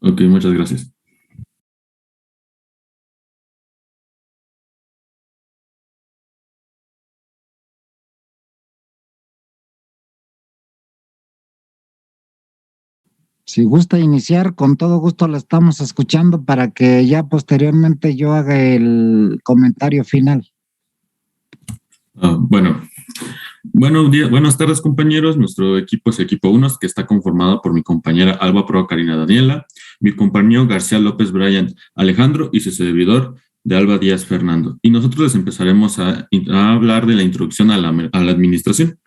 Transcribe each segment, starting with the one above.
Ok, muchas gracias. Si gusta iniciar, con todo gusto la estamos escuchando para que ya posteriormente yo haga el comentario final. Bueno, buenos días, buenas tardes compañeros. Nuestro equipo es equipo 1, que está conformado por mi compañera Alba Pro Karina Daniela, mi compañero García López Brian Alejandro y su servidor de Alba Díaz Fernando. Y nosotros les empezaremos a hablar de la introducción a la administración.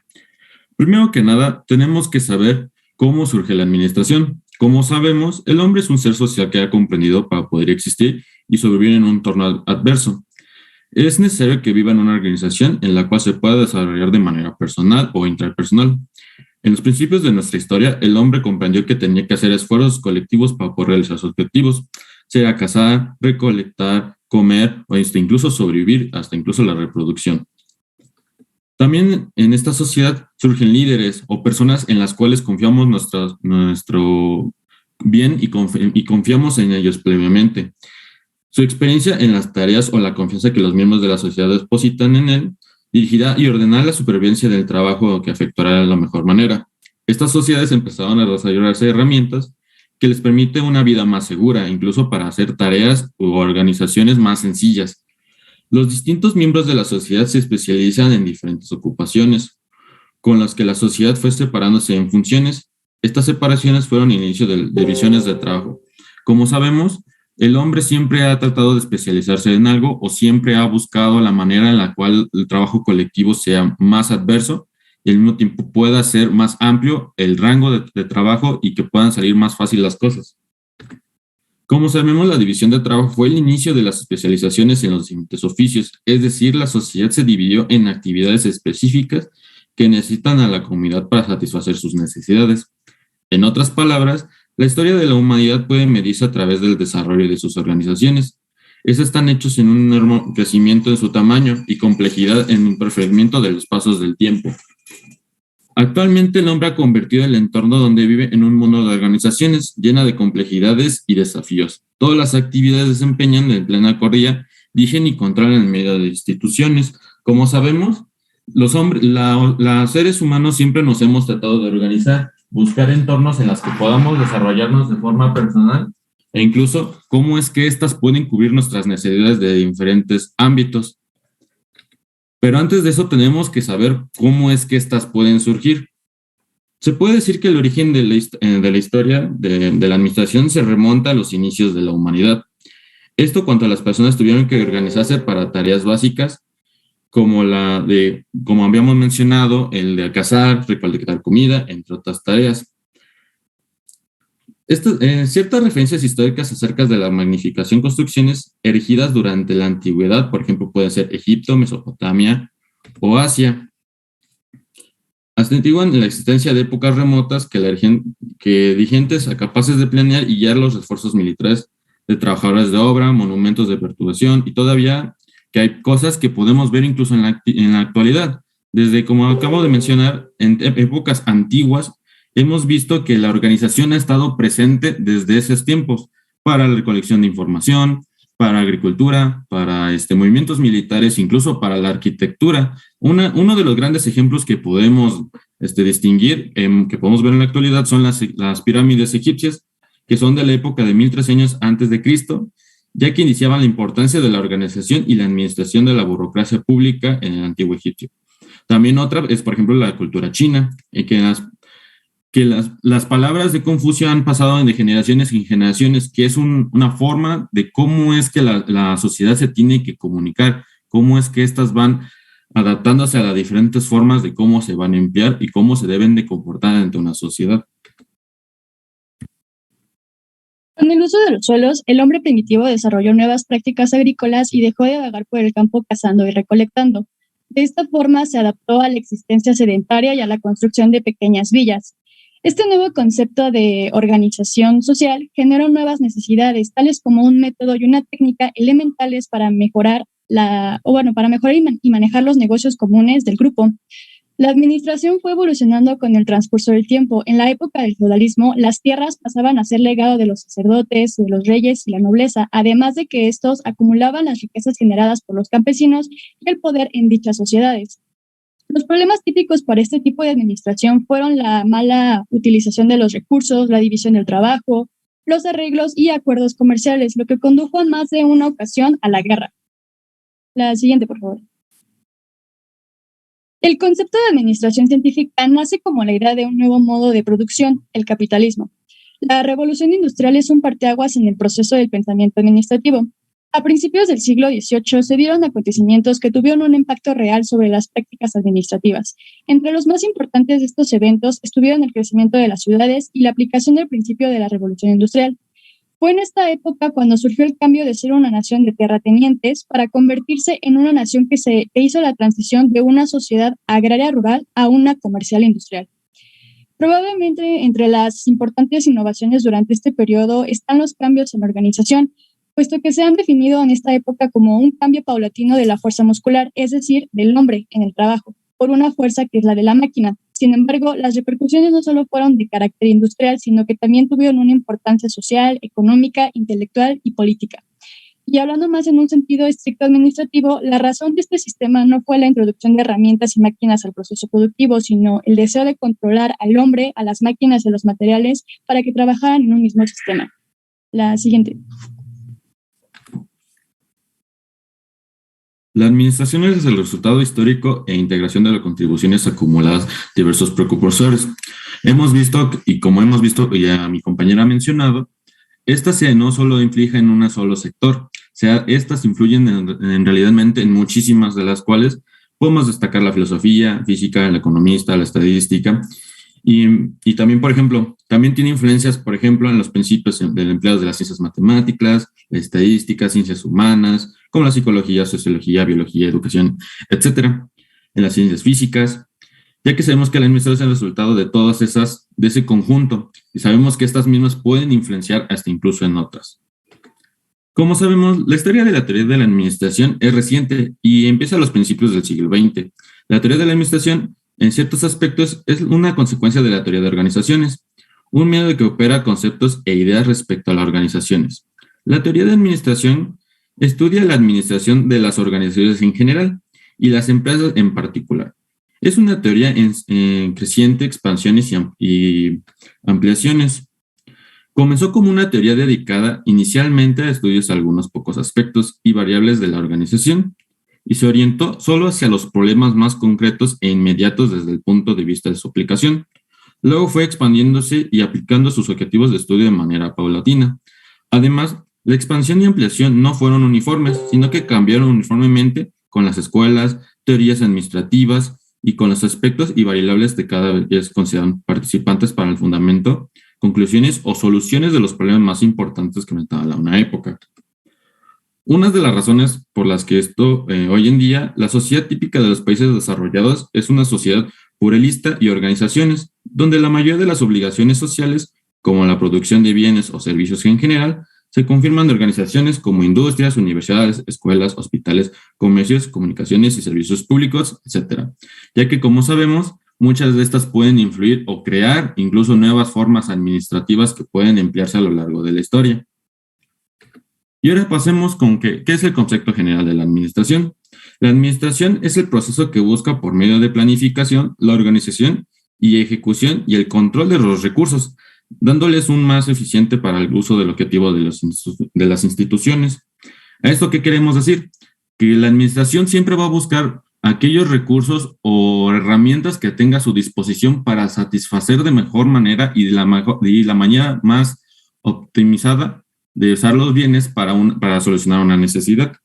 Primero que nada, tenemos que saber cómo surge la administración. Como sabemos, el hombre es un ser social que ha comprendido para poder existir y sobrevivir en un entorno adverso. Es necesario que viva en una organización en la cual se pueda desarrollar de manera personal o interpersonal. En los principios de nuestra historia, el hombre comprendió que tenía que hacer esfuerzos colectivos para poder realizar sus objetivos, sea cazar, recolectar, comer o incluso sobrevivir, hasta incluso la reproducción. También en esta sociedad surgen líderes o personas en las cuales confiamos nuestro bien y confiamos en ellos plenamente. Su experiencia en las tareas o la confianza que los miembros de la sociedad depositan en él dirigirá y ordenará la supervivencia del trabajo que afectará de la mejor manera. Estas sociedades empezaron a desarrollarse herramientas que les permite una vida más segura, incluso para hacer tareas u organizaciones más sencillas. Los distintos miembros de la sociedad se especializan en diferentes ocupaciones, con las que la sociedad fue separándose en funciones. Estas separaciones fueron inicio de divisiones de trabajo. Como sabemos, el hombre siempre ha tratado de especializarse en algo o siempre ha buscado la manera en la cual el trabajo colectivo sea más adverso y al mismo tiempo pueda ser más amplio el rango de trabajo y que puedan salir más fácil las cosas. Como sabemos, la división de trabajo fue el inicio de las especializaciones en los diferentes oficios, es decir, la sociedad se dividió en actividades específicas que necesitan a la comunidad para satisfacer sus necesidades. En otras palabras, la historia de la humanidad puede medirse a través del desarrollo de sus organizaciones. Estas están hechos en un enorme crecimiento en su tamaño y complejidad en un preferimiento de los pasos del tiempo. Actualmente el hombre ha convertido el entorno donde vive en un mundo de organizaciones llena de complejidades y desafíos. Todas las actividades desempeñan en plena corrida, dirigen y controlan en medio de instituciones. Como sabemos, los seres humanos siempre nos hemos tratado de organizar, buscar entornos en los que podamos desarrollarnos de forma personal e incluso cómo es que éstas pueden cubrir nuestras necesidades de diferentes ámbitos. Pero antes de eso tenemos que saber cómo es que éstas pueden surgir. Se puede decir que el origen de la historia de la administración se remonta a los inicios de la humanidad. Esto cuando las personas tuvieron que organizarse para tareas básicas como habíamos mencionado, el de cazar, recolectar comida, entre otras tareas. Ciertas referencias históricas acerca de la magnificación construcciones erigidas durante la antigüedad, por ejemplo, puede ser Egipto, Mesopotamia o Asia. Atestiguan la existencia de épocas remotas que dirigentes capaces de planear y guiar los esfuerzos militares de trabajadores de obra, monumentos de perturbación y todavía que hay cosas que podemos ver incluso en la actualidad. Desde, como acabo de mencionar, en épocas antiguas, hemos visto que la organización ha estado presente desde esos tiempos para la recolección de información, para agricultura, para movimientos militares, incluso para la arquitectura. Uno de los grandes ejemplos que podemos distinguir, que podemos ver en la actualidad, son las pirámides egipcias, que son de la época de 1300 antes de Cristo, ya que iniciaban la importancia de la organización y la administración de la burocracia pública en el antiguo Egipcio. También otra es, por ejemplo, la cultura china, que las palabras de Confucio han pasado de generaciones en generaciones, que es una forma de cómo es que la sociedad se tiene que comunicar, cómo es que éstas van adaptándose a las diferentes formas de cómo se van a emplear y cómo se deben de comportar ante una sociedad. Con el uso de los suelos, el hombre primitivo desarrolló nuevas prácticas agrícolas y dejó de vagar por el campo cazando y recolectando. De esta forma se adaptó a la existencia sedentaria y a la construcción de pequeñas villas. Este nuevo concepto de organización social generó nuevas necesidades, tales como un método y una técnica elementales para mejorar y manejar los negocios comunes del grupo. La administración fue evolucionando con el transcurso del tiempo. En la época del feudalismo, las tierras pasaban a ser legado de los sacerdotes, de los reyes y la nobleza, además de que estos acumulaban las riquezas generadas por los campesinos y el poder en dichas sociedades. Los problemas típicos para este tipo de administración fueron la mala utilización de los recursos, la división del trabajo, los arreglos y acuerdos comerciales, lo que condujo en más de una ocasión a la guerra. La siguiente, por favor. El concepto de administración científica nace como la idea de un nuevo modo de producción, el capitalismo. La revolución industrial es un parteaguas en el proceso del pensamiento administrativo. A principios del siglo XVIII se dieron acontecimientos que tuvieron un impacto real sobre las prácticas administrativas. Entre los más importantes de estos eventos estuvieron el crecimiento de las ciudades y la aplicación del principio de la revolución industrial. Fue en esta época cuando surgió el cambio de ser una nación de terratenientes para convertirse en una nación que hizo la transición de una sociedad agraria rural a una comercial industrial. Probablemente entre las importantes innovaciones durante este periodo están los cambios en la organización, puesto que se han definido en esta época como un cambio paulatino de la fuerza muscular, es decir, del hombre en el trabajo, por una fuerza que es la de la máquina. Sin embargo, las repercusiones no solo fueron de carácter industrial, sino que también tuvieron una importancia social, económica, intelectual y política. Y hablando más en un sentido estricto administrativo, la razón de este sistema no fue la introducción de herramientas y máquinas al proceso productivo, sino el deseo de controlar al hombre, a las máquinas y a los materiales para que trabajaran en un mismo sistema. La siguiente. La administración es el resultado histórico e integración de las contribuciones acumuladas de diversos precursores. Hemos visto, y como hemos visto, ya mi compañera ha mencionado, estas no solo infligen en un solo sector, estas influyen en realidad en muchísimas de las cuales podemos destacar la filosofía, física, el economista, la estadística, y también, por ejemplo, también tiene influencias, por ejemplo, en los principios del empleo de las ciencias matemáticas, la estadística, ciencias humanas, como la psicología, sociología, biología, educación, etcétera, en las ciencias físicas, ya que sabemos que la administración es el resultado de todas esas, de ese conjunto, y sabemos que estas mismas pueden influenciar hasta incluso en otras. Como sabemos, la historia de la teoría de la administración es reciente y empieza a los principios del siglo XX. La teoría de la administración, en ciertos aspectos, es una consecuencia de la teoría de organizaciones, un medio que opera conceptos e ideas respecto a las organizaciones. La teoría de administración estudia la administración de las organizaciones en general y las empresas en particular. Es una teoría en creciente expansiones y ampliaciones. Comenzó como una teoría dedicada inicialmente a estudios de algunos pocos aspectos y variables de la organización, y se orientó solo hacia los problemas más concretos e inmediatos desde el punto de vista de su aplicación. Luego fue expandiéndose y aplicando sus objetivos de estudio de manera paulatina. Además, la expansión y ampliación no fueron uniformes, sino que cambiaron uniformemente con las escuelas, teorías administrativas y con los aspectos y variables de cada vez que consideran participantes para el fundamento, conclusiones o soluciones de los problemas más importantes que enfrentaba una época. Una de las razones por las que hoy en día, la sociedad típica de los países desarrollados es una sociedad pluralista y organizaciones, donde la mayoría de las obligaciones sociales, como la producción de bienes o servicios en general, se confirman de organizaciones como industrias, universidades, escuelas, hospitales, comercios, comunicaciones y servicios públicos, etc. Ya que, como sabemos, muchas de estas pueden influir o crear incluso nuevas formas administrativas que pueden emplearse a lo largo de la historia. Y ahora pasemos con ¿qué es el concepto general de la administración? La administración es el proceso que busca por medio de planificación, la organización y ejecución y el control de los recursos, dándoles un más eficiente para el uso del objetivo de las instituciones. ¿A esto qué queremos decir? Que la administración siempre va a buscar aquellos recursos o herramientas que tenga a su disposición para satisfacer de mejor manera y la manera más optimizada de usar los bienes para solucionar una necesidad.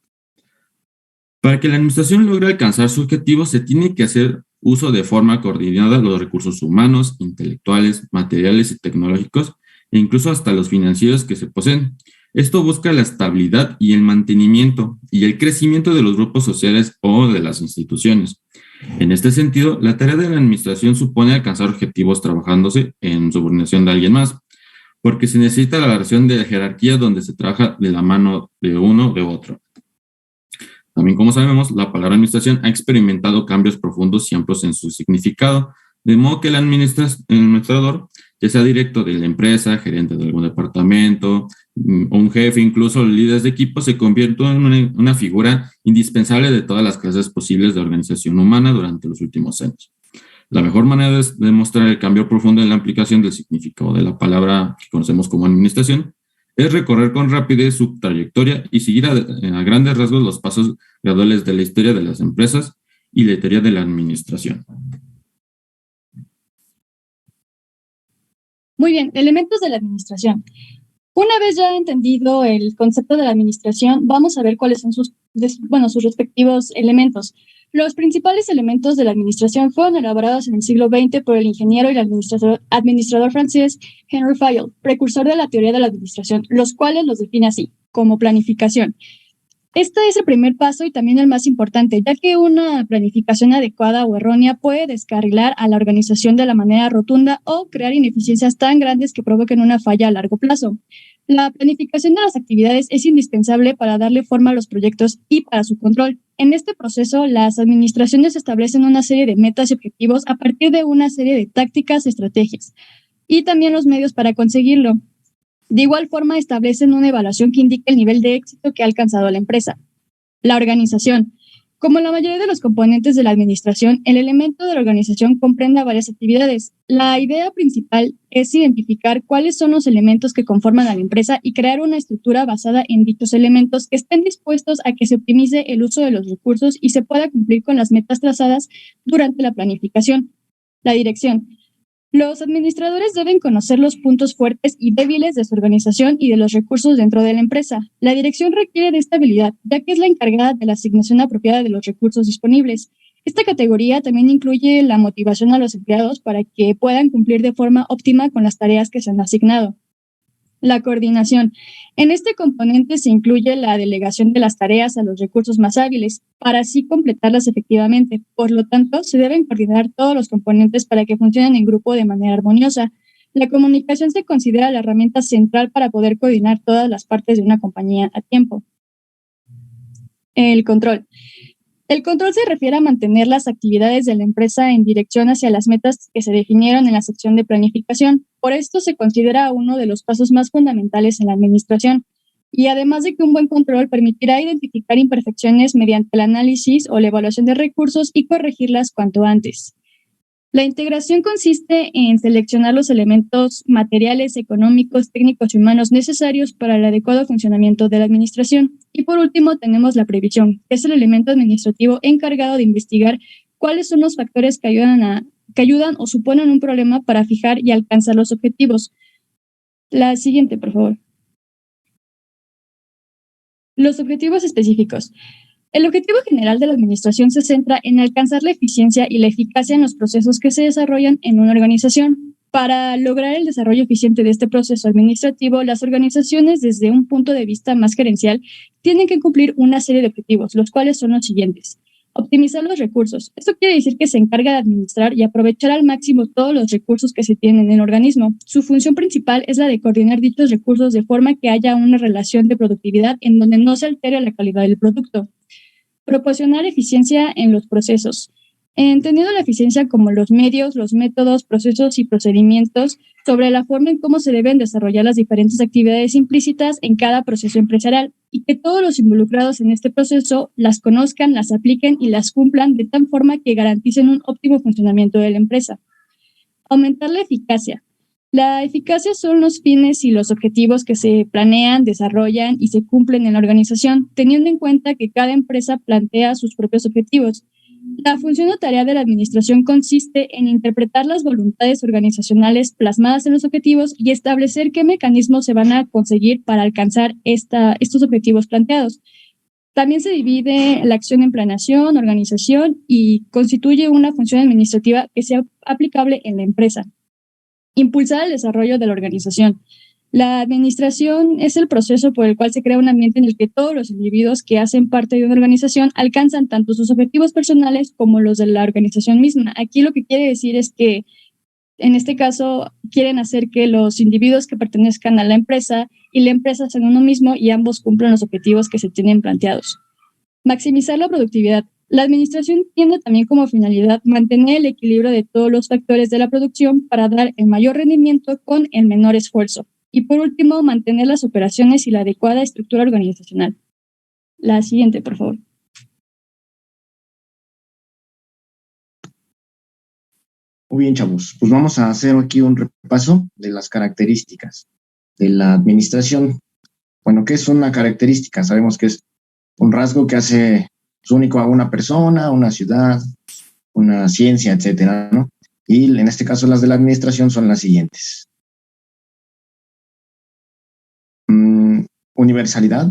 Para que la administración logre alcanzar su objetivo, se tiene que hacer uso de forma coordinada de los recursos humanos, intelectuales, materiales y tecnológicos, e incluso hasta los financieros que se poseen. Esto busca la estabilidad y el mantenimiento y el crecimiento de los grupos sociales o de las instituciones. En este sentido, la tarea de la administración supone alcanzar objetivos trabajándose en subordinación de alguien más, porque se necesita la relación de jerarquía donde se trabaja de la mano de uno de otro. También, como sabemos, la palabra administración ha experimentado cambios profundos y amplios en su significado, de modo que el administrador, ya sea directo de la empresa, gerente de algún departamento, o un jefe, incluso líderes de equipo, se convierte en una figura indispensable de todas las clases posibles de organización humana durante los últimos años. La mejor manera de demostrar el cambio profundo en la aplicación del significado de la palabra que conocemos como administración es recorrer con rapidez su trayectoria y seguir a grandes rasgos los pasos graduales de la historia de las empresas y la teoría de la administración. Muy bien, elementos de la administración. Una vez ya entendido el concepto de la administración, vamos a ver cuáles son sus respectivos elementos. Los principales elementos de la administración fueron elaborados en el siglo XX por el ingeniero y el administrador francés Henry Fayol, precursor de la teoría de la administración, los cuales los define así, como planificación. Este es el primer paso y también el más importante, ya que una planificación adecuada o errónea puede descarrilar a la organización de la manera rotunda o crear ineficiencias tan grandes que provoquen una falla a largo plazo. La planificación de las actividades es indispensable para darle forma a los proyectos y para su control. En este proceso, las administraciones establecen una serie de metas y objetivos a partir de una serie de tácticas y estrategias, y también los medios para conseguirlo. De igual forma, establecen una evaluación que indique el nivel de éxito que ha alcanzado la empresa. La organización. Como la mayoría de los componentes de la administración, el elemento de la organización comprende varias actividades. La idea principal es identificar cuáles son los elementos que conforman a la empresa y crear una estructura basada en dichos elementos que estén dispuestos a que se optimice el uso de los recursos y se pueda cumplir con las metas trazadas durante la planificación. La dirección. Los administradores deben conocer los puntos fuertes y débiles de su organización y de los recursos dentro de la empresa. La dirección requiere de esta habilidad, ya que es la encargada de la asignación apropiada de los recursos disponibles. Esta categoría también incluye la motivación a los empleados para que puedan cumplir de forma óptima con las tareas que se han asignado. La coordinación. En este componente se incluye la delegación de las tareas a los recursos más hábiles, para así completarlas efectivamente. Por lo tanto, se deben coordinar todos los componentes para que funcionen en grupo de manera armoniosa. La comunicación se considera la herramienta central para poder coordinar todas las partes de una compañía a tiempo. El control. El control se refiere a mantener las actividades de la empresa en dirección hacia las metas que se definieron en la sección de planificación. Por esto se considera uno de los pasos más fundamentales en la administración. Y además de que un buen control permitirá identificar imperfecciones mediante el análisis o la evaluación de recursos y corregirlas cuanto antes. La integración consiste en seleccionar los elementos materiales, económicos, técnicos y humanos necesarios para el adecuado funcionamiento de la administración. Y por último tenemos la previsión, que es el elemento administrativo encargado de investigar cuáles son los factores que ayudan o suponen un problema para fijar y alcanzar los objetivos. La siguiente, por favor. Los objetivos específicos. El objetivo general de la administración se centra en alcanzar la eficiencia y la eficacia en los procesos que se desarrollan en una organización. Para lograr el desarrollo eficiente de este proceso administrativo, las organizaciones, desde un punto de vista más gerencial, tienen que cumplir una serie de objetivos, los cuales son los siguientes. Optimizar los recursos. Esto quiere decir que se encarga de administrar y aprovechar al máximo todos los recursos que se tienen en el organismo. Su función principal es la de coordinar dichos recursos de forma que haya una relación de productividad en donde no se altere la calidad del producto. Proporcionar eficiencia en los procesos. Entendiendo la eficiencia como los medios, los métodos, procesos y procedimientos sobre la forma en cómo se deben desarrollar las diferentes actividades implícitas en cada proceso empresarial y que todos los involucrados en este proceso las conozcan, las apliquen y las cumplan de tal forma que garanticen un óptimo funcionamiento de la empresa. Aumentar la eficacia. La eficacia son los fines y los objetivos que se planean, desarrollan y se cumplen en la organización, teniendo en cuenta que cada empresa plantea sus propios objetivos. La función o tarea de la administración consiste en interpretar las voluntades organizacionales plasmadas en los objetivos y establecer qué mecanismos se van a conseguir para alcanzar estos objetivos planteados. También se divide la acción en planeación, organización y constituye una función administrativa que sea aplicable en la empresa. Impulsar el desarrollo de la organización. La administración es el proceso por el cual se crea un ambiente en el que todos los individuos que hacen parte de una organización alcanzan tanto sus objetivos personales como los de la organización misma. Aquí lo que quiere decir es que, en este caso, quieren hacer que los individuos que pertenezcan a la empresa y la empresa sean uno mismo y ambos cumplan los objetivos que se tienen planteados. Maximizar la productividad. La administración tiene también como finalidad mantener el equilibrio de todos los factores de la producción para dar el mayor rendimiento con el menor esfuerzo. Y por último, mantener las operaciones y la adecuada estructura organizacional. La siguiente, por favor. Muy bien, chavos. Pues vamos a hacer aquí un repaso de las características de la administración. Bueno, ¿qué es una característica? Sabemos que es un rasgo que hace único a una persona, una ciudad, una ciencia, etcétera, ¿no? Y en este caso las de la administración son las siguientes. Universalidad.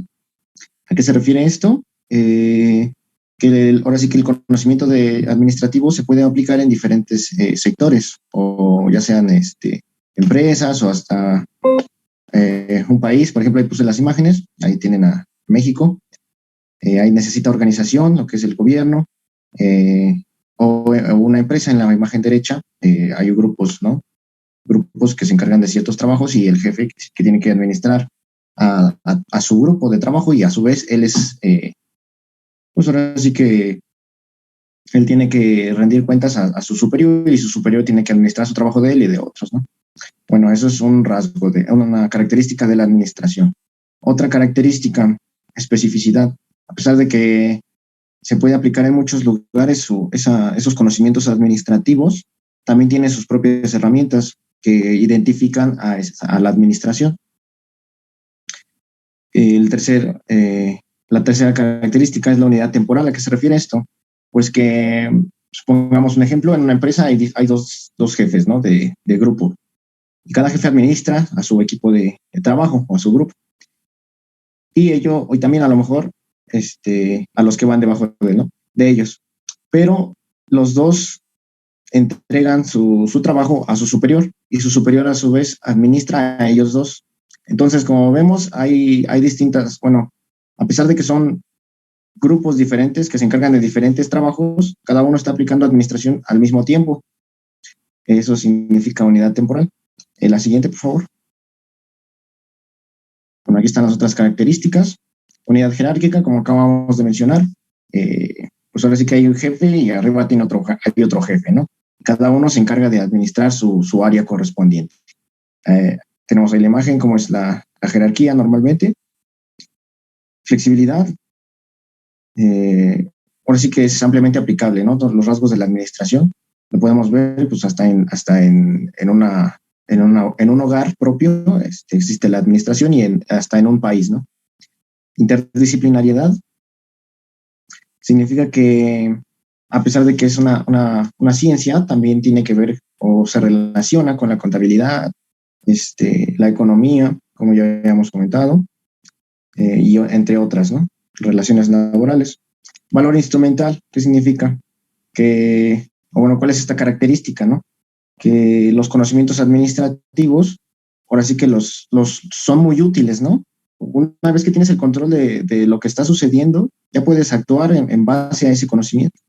¿A qué se refiere esto? Ahora sí que el conocimiento administrativo se puede aplicar en diferentes sectores, o ya sean empresas o hasta un país. Por ejemplo, ahí puse las imágenes, ahí tienen a México. Ahí necesita organización, lo que es el gobierno, o una empresa. En la imagen derecha hay grupos, ¿no? Grupos que se encargan de ciertos trabajos y el jefe que tiene que administrar a su grupo de trabajo, y a su vez él es, pues ahora sí que él tiene que rendir cuentas a su superior, y su superior tiene que administrar su trabajo de él y de otros, ¿no? Bueno, eso es un rasgo, una característica de la administración. Otra característica, especificidad. A pesar de que se puede aplicar en muchos lugares esos conocimientos administrativos, también tiene sus propias herramientas que identifican a la administración. La tercera característica es la unidad temporal. ¿A qué se refiere esto? Pues que, pongamos un ejemplo, en una empresa hay dos jefes, ¿no? de grupo, y cada jefe administra a su equipo de trabajo o a su grupo. Y también a lo mejor a los que van debajo de él, ¿no? De ellos. Pero los dos entregan su trabajo a su superior, y su superior a su vez administra a ellos dos. Entonces, como vemos, hay distintas, bueno, a pesar de que son grupos diferentes que se encargan de diferentes trabajos, cada uno está aplicando administración al mismo tiempo. Eso significa unidad temporal. La siguiente, por favor. Bueno, aquí están las otras características. Unidad jerárquica, como acabamos de mencionar. Pues ahora sí que hay un jefe y arriba hay otro jefe, ¿no? Cada uno se encarga de administrar su área correspondiente. Tenemos ahí la imagen, como es la jerarquía normalmente. Flexibilidad. Ahora sí que es ampliamente aplicable, ¿no? Todos los rasgos de la administración lo podemos ver, pues hasta en un hogar propio existe la administración, y hasta en un país, ¿no? Interdisciplinariedad significa que, a pesar de que es una ciencia, también tiene que ver o se relaciona con la contabilidad, la economía, como ya habíamos comentado, y entre otras, ¿no? Relaciones laborales. Valor instrumental, ¿qué significa? ¿Cuál es esta característica, no? Que los conocimientos administrativos, ahora sí que los son muy útiles, ¿no? Una vez que tienes el control de lo que está sucediendo, ya puedes actuar en base a ese conocimiento.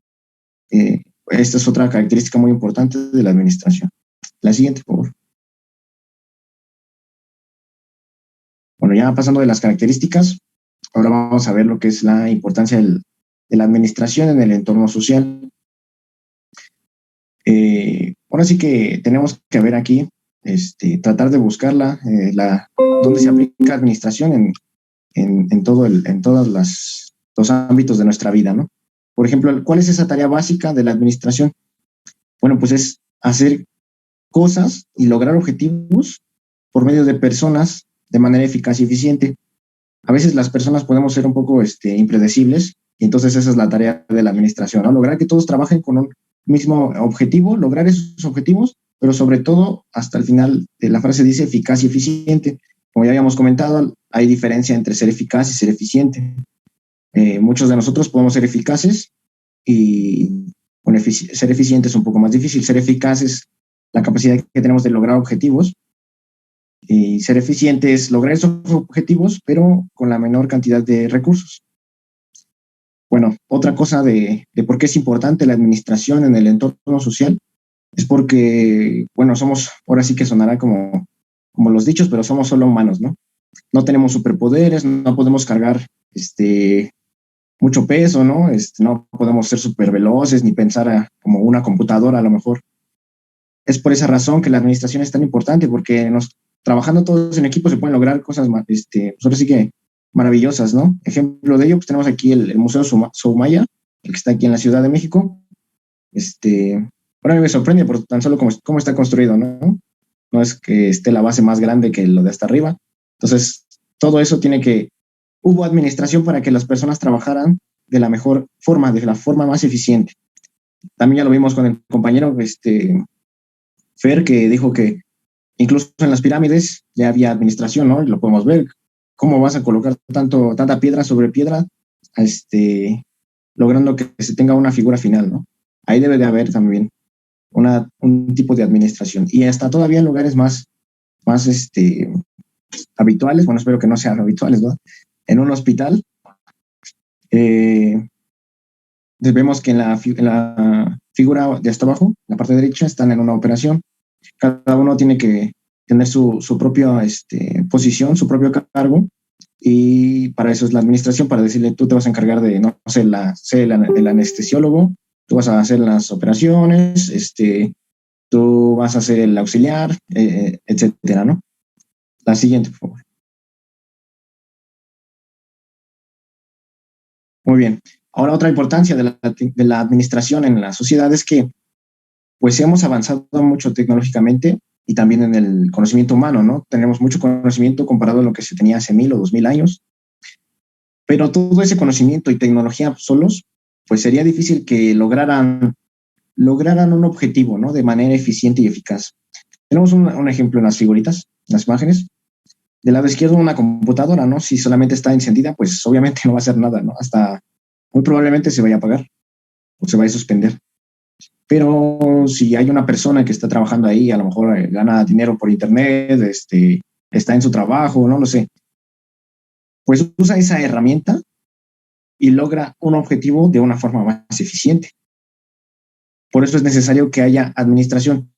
Esta es otra característica muy importante de la administración. La siguiente, por favor. Bueno, ya pasando de las características, ahora vamos a ver lo que es la importancia de la administración en el entorno social. Ahora sí que tenemos que ver aquí, tratar de buscarla, dónde se aplica administración en todos los ámbitos de nuestra vida, ¿no? Por ejemplo, ¿cuál es esa tarea básica de la administración? Bueno, pues es hacer cosas y lograr objetivos por medio de personas de manera eficaz y eficiente. A veces las personas podemos ser un poco impredecibles, y entonces esa es la tarea de la administración, ¿no? Lograr que todos trabajen con un mismo objetivo, lograr esos objetivos, pero sobre todo, hasta el final de la frase dice eficaz y eficiente. Como ya habíamos comentado, hay diferencia entre ser eficaz y ser eficiente. Muchos de nosotros podemos ser eficaces, y ser eficiente es un poco más difícil. Ser eficaz es la capacidad que tenemos de lograr objetivos, y ser eficiente es lograr esos objetivos, pero con la menor cantidad de recursos. Bueno, otra cosa de por qué es importante la administración en el entorno social es porque, bueno, ahora sí que sonará como los dichos, pero somos solo humanos, ¿no? No tenemos superpoderes, no podemos cargar mucho peso, ¿no? No podemos ser súper veloces ni pensar como una computadora a lo mejor. Es por esa razón que la administración es tan importante, porque trabajando todos en equipo se pueden lograr cosas, pues ahora sí que maravillosas, ¿no? Ejemplo de ello, pues tenemos aquí el Museo Soumaya, el que está aquí en la Ciudad de México. Ahora me sorprende por tan solo cómo está construido, ¿no? No es que esté la base más grande que lo de hasta arriba. Entonces, todo eso hubo administración para que las personas trabajaran de la mejor forma, de la forma más eficiente. También ya lo vimos con el compañero Fer, que dijo que incluso en las pirámides ya había administración, ¿no? Y lo podemos ver. ¿Cómo vas a colocar tanta piedra sobre piedra, logrando que se tenga una figura final, ¿no? Ahí debe de haber también un tipo de administración. Y hasta todavía en lugares más habituales, bueno, espero que no sean habituales, ¿no? En un hospital, vemos que en la figura de hasta abajo, en la parte derecha, están en una operación. Cada uno tiene que tener su propia posición, su propio cargo, y para eso es la administración, para decirle, tú te vas a encargar de, no sé, el anestesiólogo, tú vas a hacer las operaciones, tú vas a ser el auxiliar, etcétera, ¿no? La siguiente, por favor. Muy bien. Ahora, otra importancia de la administración en la sociedad es que pues hemos avanzado mucho tecnológicamente y también en el conocimiento humano, ¿no? Tenemos mucho conocimiento comparado a lo que se tenía hace 1000 o 2000 años, pero todo ese conocimiento y tecnología solos, pues sería difícil que lograran un objetivo, ¿no? De manera eficiente y eficaz. Tenemos un ejemplo en las figuritas, en las imágenes. Del lado izquierdo, una computadora, ¿no? Si solamente está encendida, pues obviamente no va a hacer nada, ¿no? Hasta muy probablemente se vaya a apagar o se vaya a suspender. Pero si hay una persona que está trabajando ahí, a lo mejor gana dinero por internet, está en su trabajo, no lo sé, pues usa esa herramienta y logra un objetivo de una forma más eficiente. Por eso es necesario que haya administración.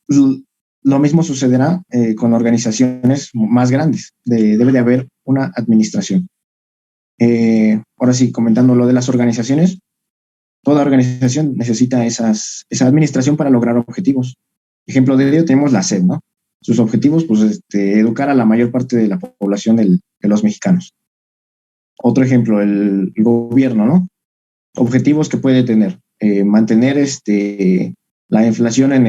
Lo mismo sucederá con organizaciones más grandes. Debe de haber una administración. Ahora sí, comentando lo de las organizaciones, toda organización necesita esa administración para lograr objetivos. Ejemplo de ello tenemos la SED, ¿no? Sus objetivos, pues, educar a la mayor parte de la población de los mexicanos. Otro ejemplo, el gobierno, ¿no? Objetivos que puede tener, mantener la inflación en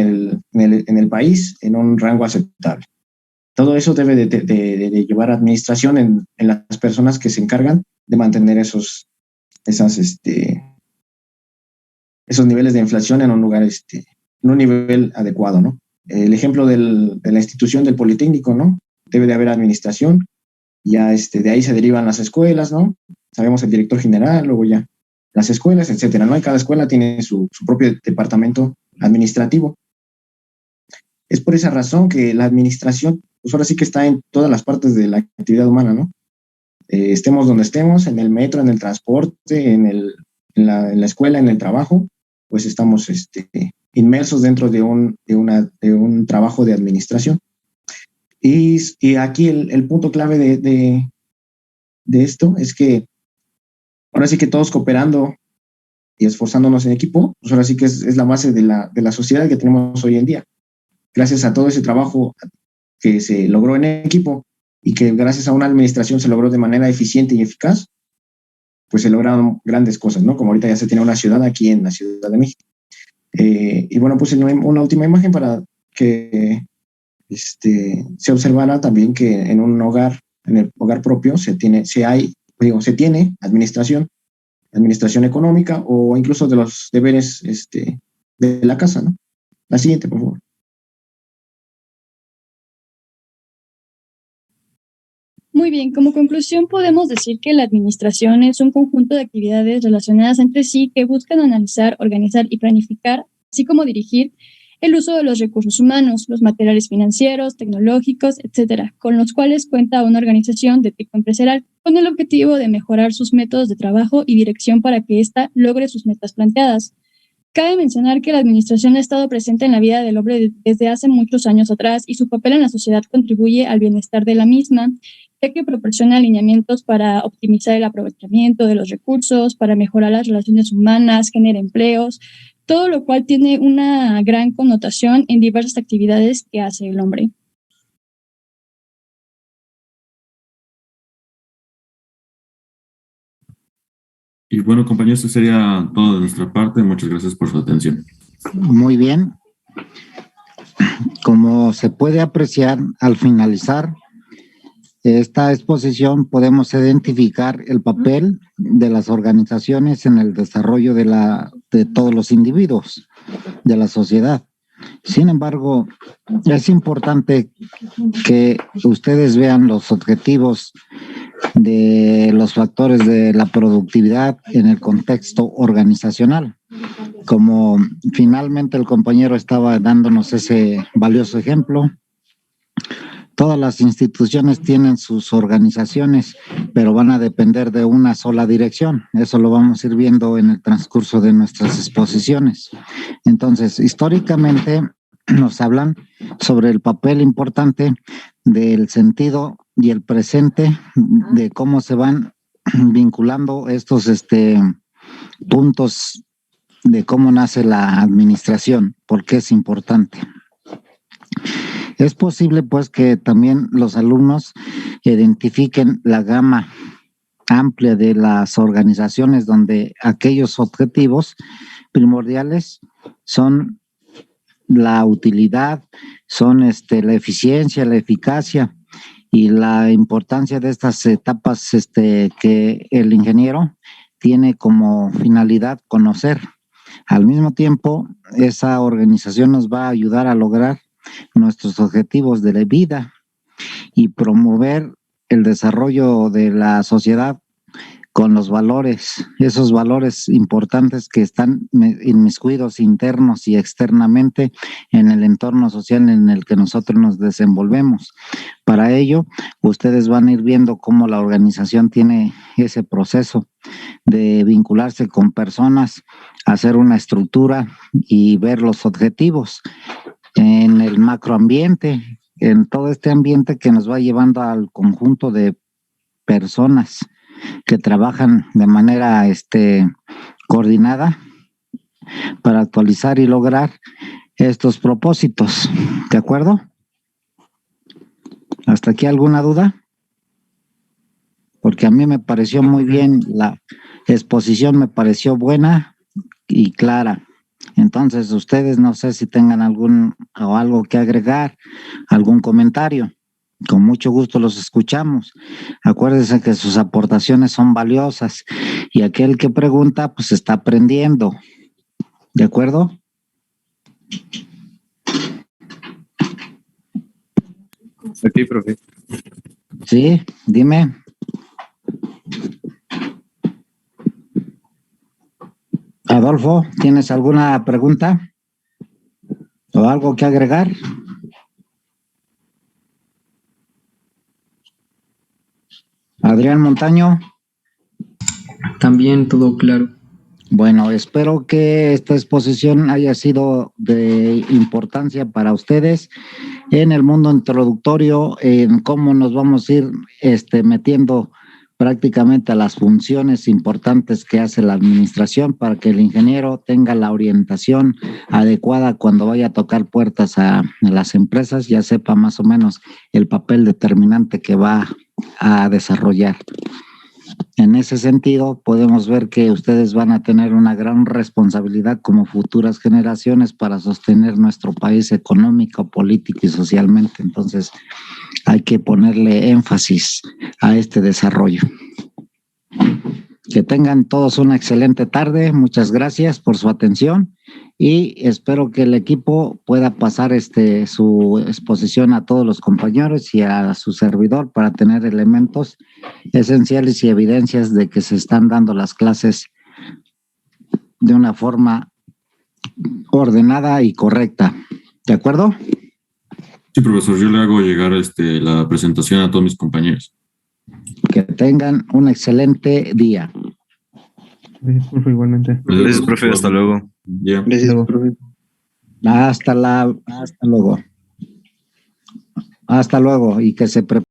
el país en un rango aceptable. Todo eso debe de llevar administración en las personas que se encargan de mantener esos niveles de inflación en un lugar, en un nivel adecuado, ¿no? El ejemplo de la institución del Politécnico, ¿no? Debe de haber administración, ya de ahí se derivan las escuelas, ¿no? Sabemos el director general, luego ya las escuelas, etcétera, ¿no? Y cada escuela tiene su propio departamento administrativo. Es por esa razón que la administración, pues ahora sí que está en todas las partes de la actividad humana, ¿no? Estemos donde estemos, en el metro, en el transporte, en la escuela, en el trabajo, pues estamos inmersos dentro de un trabajo de administración. Y aquí el punto clave de esto es que ahora sí que todos cooperando y esforzándonos en equipo, pues ahora sí que es la base de la sociedad que tenemos hoy en día. Gracias a todo ese trabajo que se logró en equipo y que gracias a una administración se logró de manera eficiente y eficaz, pues se lograron grandes cosas, ¿no? Como ahorita ya se tiene una ciudad aquí en la Ciudad de México. Y bueno, puse una última imagen para que se observara también que en un hogar, en el hogar propio, se tiene administración económica o incluso de los deberes de la casa, ¿no? La siguiente, por favor. Muy bien, como conclusión podemos decir que la administración es un conjunto de actividades relacionadas entre sí que buscan analizar, organizar y planificar, así como dirigir el uso de los recursos humanos, los materiales financieros, tecnológicos, etcétera, con los cuales cuenta una organización de tipo empresarial, con el objetivo de mejorar sus métodos de trabajo y dirección para que ésta logre sus metas planteadas. Cabe mencionar que la administración ha estado presente en la vida del hombre desde hace muchos años atrás y su papel en la sociedad contribuye al bienestar de la misma. ya que proporciona alineamientos para optimizar el aprovechamiento de los recursos, para mejorar las relaciones humanas, genera empleos, todo lo cual tiene una gran connotación en diversas actividades que hace el hombre. Y bueno, compañeros, eso sería todo de nuestra parte. Muchas gracias por su atención. Muy bien. Como se puede apreciar al finalizar esta exposición, podemos identificar el papel de las organizaciones en el desarrollo de todos los individuos de la sociedad. Sin embargo, es importante que ustedes vean los objetivos de los factores de la productividad en el contexto organizacional. Como finalmente el compañero estaba dándonos ese valioso ejemplo, todas las instituciones tienen sus organizaciones, pero van a depender de una sola dirección. Eso lo vamos a ir viendo en el transcurso de nuestras exposiciones. Entonces, históricamente nos hablan sobre el papel importante del sentido y el presente, de cómo se van vinculando estos puntos de cómo nace la administración, por qué es importante. Es posible, pues, que también los alumnos identifiquen la gama amplia de las organizaciones donde aquellos objetivos primordiales son la utilidad, son la eficiencia, la eficacia y la importancia de estas etapas que el ingeniero tiene como finalidad conocer. Al mismo tiempo, esa organización nos va a ayudar a lograr nuestros objetivos de la vida y promover el desarrollo de la sociedad con los valores, esos valores importantes que están inmiscuidos internos y externamente en el entorno social en el que nosotros nos desenvolvemos. Para ello, ustedes van a ir viendo cómo la organización tiene ese proceso de vincularse con personas, hacer una estructura y ver los objetivos en el macroambiente, en todo este ambiente que nos va llevando al conjunto de personas que trabajan de manera coordinada para actualizar y lograr estos propósitos. ¿De acuerdo? ¿Hasta aquí alguna duda? Porque a mí me pareció muy bien, la exposición me pareció buena y clara. Entonces, ustedes no sé si tengan algo que agregar, algún comentario. Con mucho gusto los escuchamos. Acuérdense que sus aportaciones son valiosas y aquel que pregunta, pues está aprendiendo. ¿De acuerdo? Aquí, profe. Sí, dime. Adolfo, ¿tienes alguna pregunta o algo que agregar? Adrián Montaño. También todo claro. Bueno, espero que esta exposición haya sido de importancia para ustedes en el mundo introductorio, en cómo nos vamos a ir metiendo prácticamente a las funciones importantes que hace la administración para que el ingeniero tenga la orientación adecuada cuando vaya a tocar puertas a las empresas, ya sepa más o menos el papel determinante que va a desarrollar. En ese sentido, podemos ver que ustedes van a tener una gran responsabilidad como futuras generaciones para sostener nuestro país económico, político y socialmente. Entonces, hay que ponerle énfasis a este desarrollo. Que tengan todos una excelente tarde. Muchas gracias por su atención y espero que el equipo pueda pasar su exposición a todos los compañeros y a su servidor para tener elementos esenciales y evidencias de que se están dando las clases de una forma ordenada y correcta. ¿De acuerdo? Sí, profesor, yo le hago llegar la presentación a todos mis compañeros. Que tengan un excelente día. Gracias, profe, igualmente. Gracias, profe, hasta luego. Ya. Gracias, profe. Hasta luego. Hasta luego y que se prepare.